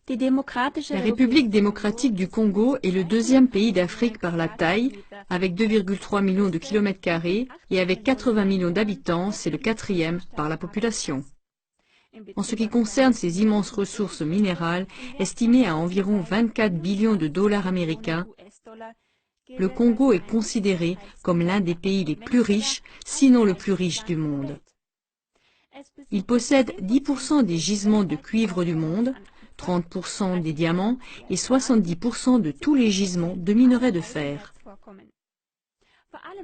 La République démocratique du Congo est le deuxième pays d'Afrique par la taille, avec 2,3 millions de kilomètres carrés, et avec 80 millions d'habitants, c'est le quatrième par la population. En ce qui concerne ses immenses ressources minérales, estimées à environ 24 billions de dollars américains, le Congo est considéré comme l'un des pays les plus riches, sinon le plus riche du monde. Il possède 10% des gisements de cuivre du monde, 30% des diamants et 70% de tous les gisements de minerais de fer.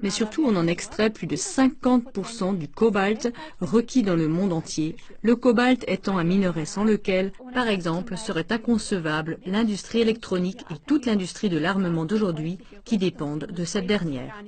Mais surtout, on en extrait plus de 50% du cobalt requis dans le monde entier, le cobalt étant un minerai sans lequel, par exemple, serait inconcevable l'industrie électronique et toute l'industrie de l'armement d'aujourd'hui qui dépendent de cette dernière.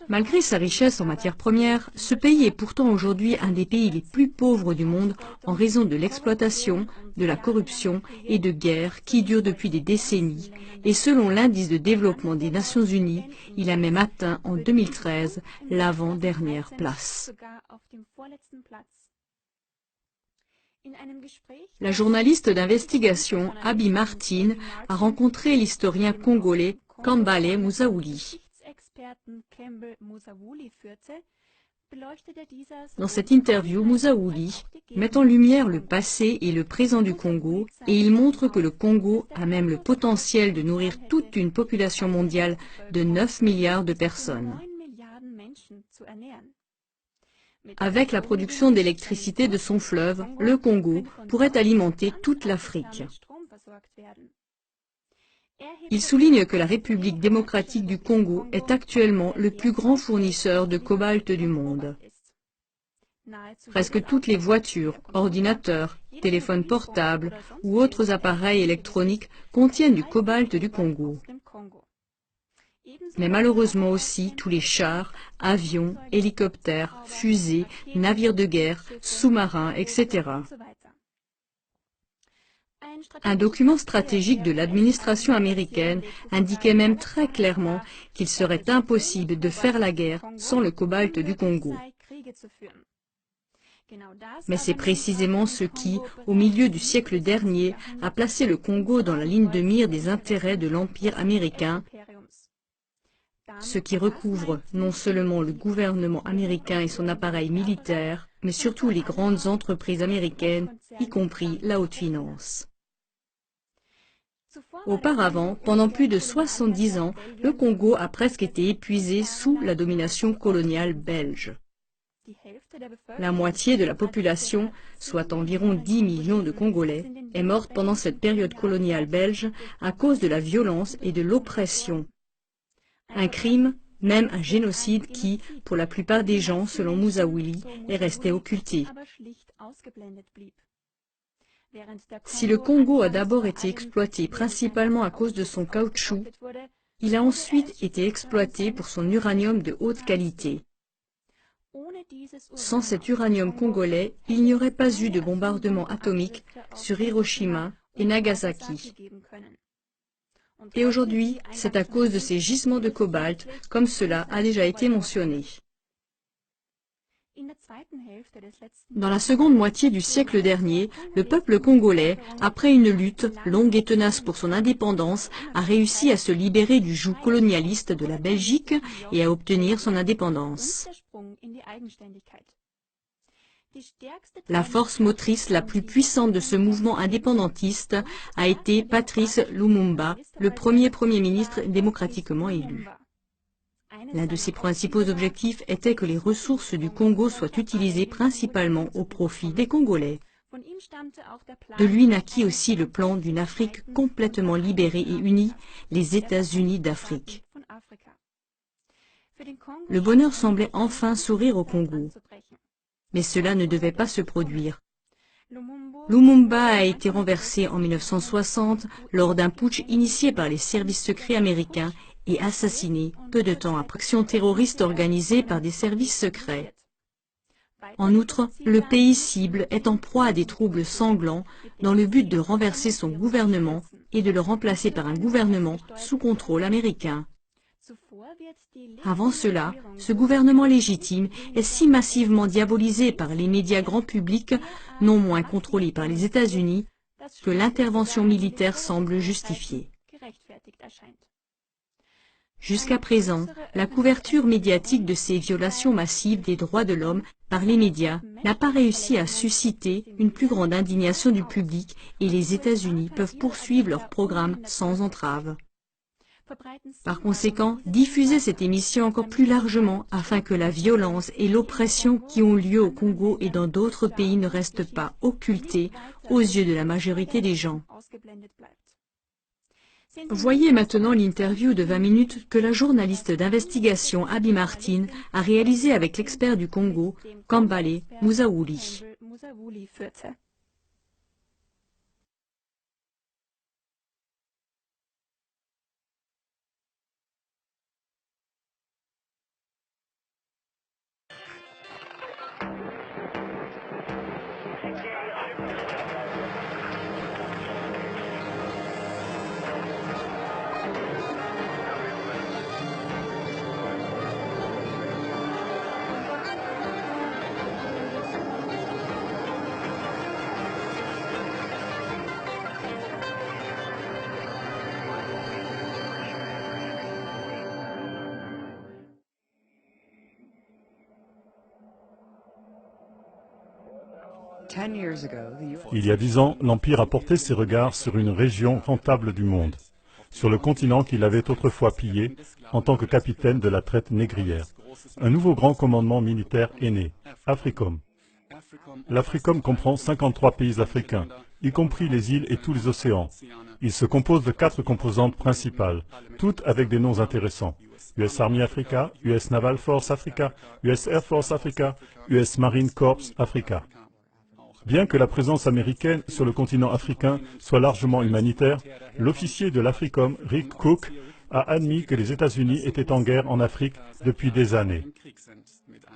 Malgré sa richesse en matières premières, ce pays est pourtant aujourd'hui un des pays les plus pauvres du monde en raison de l'exploitation, de la corruption et de guerres qui durent depuis des décennies. Et selon l'indice de développement des Nations Unies, il a même atteint en 2013 l'avant-dernière place. La journaliste d'investigation Abby Martin a rencontré l'historien congolais Kambale Musaouli. Dans cette interview, Musaouli met en lumière le passé et le présent du Congo et il montre que le Congo a même le potentiel de nourrir toute une population mondiale de 9 milliards de personnes. Avec la production d'électricité de son fleuve, le Congo pourrait alimenter toute l'Afrique. Il souligne que la République démocratique du Congo est actuellement le plus grand fournisseur de cobalt du monde. Presque toutes les voitures, ordinateurs, téléphones portables ou autres appareils électroniques contiennent du cobalt du Congo. Mais malheureusement aussi tous les chars, avions, hélicoptères, fusées, navires de guerre, sous-marins, etc. Un document stratégique de l'administration américaine indiquait même très clairement qu'il serait impossible de faire la guerre sans le cobalt du Congo. Mais c'est précisément ce qui, au milieu du siècle dernier, a placé le Congo dans la ligne de mire des intérêts de l'Empire américain, ce qui recouvre non seulement le gouvernement américain et son appareil militaire, mais surtout les grandes entreprises américaines, y compris la haute finance. Auparavant, pendant plus de 70 ans, le Congo a presque été épuisé sous la domination coloniale belge. La moitié de la population, soit environ 10 millions de Congolais, est morte pendant cette période coloniale belge à cause de la violence et de l'oppression. Un crime, même un génocide qui, pour la plupart des gens, selon Musaouli, est resté occulté. Si le Congo a d'abord été exploité principalement à cause de son caoutchouc, il a ensuite été exploité pour son uranium de haute qualité. Sans cet uranium congolais, il n'y aurait pas eu de bombardement atomique sur Hiroshima et Nagasaki. Et aujourd'hui, c'est à cause de ces gisements de cobalt, comme cela a déjà été mentionné. Dans la seconde moitié du siècle dernier, le peuple congolais, après une lutte longue et tenace pour son indépendance, a réussi à se libérer du joug colonialiste de la Belgique et à obtenir son indépendance. La force motrice la plus puissante de ce mouvement indépendantiste a été Patrice Lumumba, le premier Premier ministre démocratiquement élu. L'un de ses principaux objectifs était que les ressources du Congo soient utilisées principalement au profit des Congolais. De lui naquit aussi le plan d'une Afrique complètement libérée et unie, les États-Unis d'Afrique. Le bonheur semblait enfin sourire au Congo. Mais cela ne devait pas se produire. Lumumba a été renversé en 1960 lors d'un putsch initié par les services secrets américains et assassiné peu de temps après action terroriste organisée par des services secrets. En outre, le pays cible est en proie à des troubles sanglants dans le but de renverser son gouvernement et de le remplacer par un gouvernement sous contrôle américain. Avant cela, ce gouvernement légitime est si massivement diabolisé par les médias grand public, non moins contrôlés par les États-Unis, que l'intervention militaire semble justifiée. Jusqu'à présent, la couverture médiatique de ces violations massives des droits de l'homme par les médias n'a pas réussi à susciter une plus grande indignation du public et les États-Unis peuvent poursuivre leur programme sans entrave. Par conséquent, diffusez cette émission encore plus largement afin que la violence et l'oppression qui ont lieu au Congo et dans d'autres pays ne restent pas occultées aux yeux de la majorité des gens. Voyez maintenant l'interview de 20 minutes que la journaliste d'investigation Abby Martin a réalisée avec l'expert du Congo, Kambale Musaouli. Il y a 10 ans, l'Empire a porté ses regards sur une région rentable du monde, sur le continent qu'il avait autrefois pillé en tant que capitaine de la traite négrière. Un nouveau grand commandement militaire est né, AFRICOM. L'AFRICOM comprend 53 pays africains, y compris les îles et tous les océans. Il se compose de 4 composantes principales, toutes avec des noms intéressants. US Army Africa, US Naval Force Africa, US Air Force Africa, US Marine Corps Africa. Bien que la présence américaine sur le continent africain soit largement humanitaire, l'officier de l'AFRICOM, Rick Cook, a admis que les États-Unis étaient en guerre en Afrique depuis des années.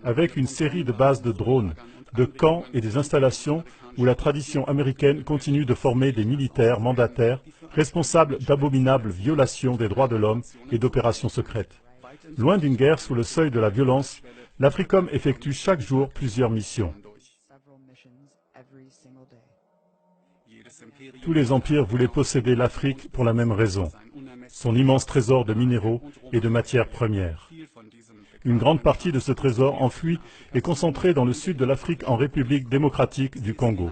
Avec une série de bases de drones, de camps et des installations où la tradition américaine continue de former des militaires mandataires responsables d'abominables violations des droits de l'homme et d'opérations secrètes. Loin d'une guerre sous le seuil de la violence, l'AFRICOM effectue chaque jour plusieurs missions. Tous les empires voulaient posséder l'Afrique pour la même raison, son immense trésor de minéraux et de matières premières. Une grande partie de ce trésor enfoui est concentrée dans le sud de l'Afrique en République démocratique du Congo.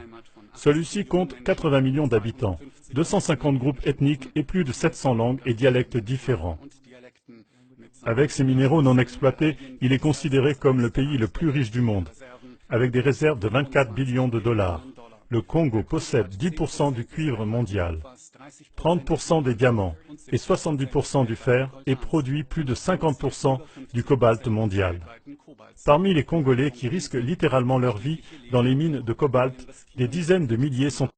Celui-ci compte 80 millions d'habitants, 250 groupes ethniques et plus de 700 langues et dialectes différents. Avec ces minéraux non exploités, il est considéré comme le pays le plus riche du monde, avec des réserves de 24 billions de dollars. Le Congo possède 10% du cuivre mondial, 30% des diamants et 70% du fer et produit plus de 50% du cobalt mondial. Parmi les Congolais qui risquent littéralement leur vie dans les mines de cobalt, des dizaines de milliers sont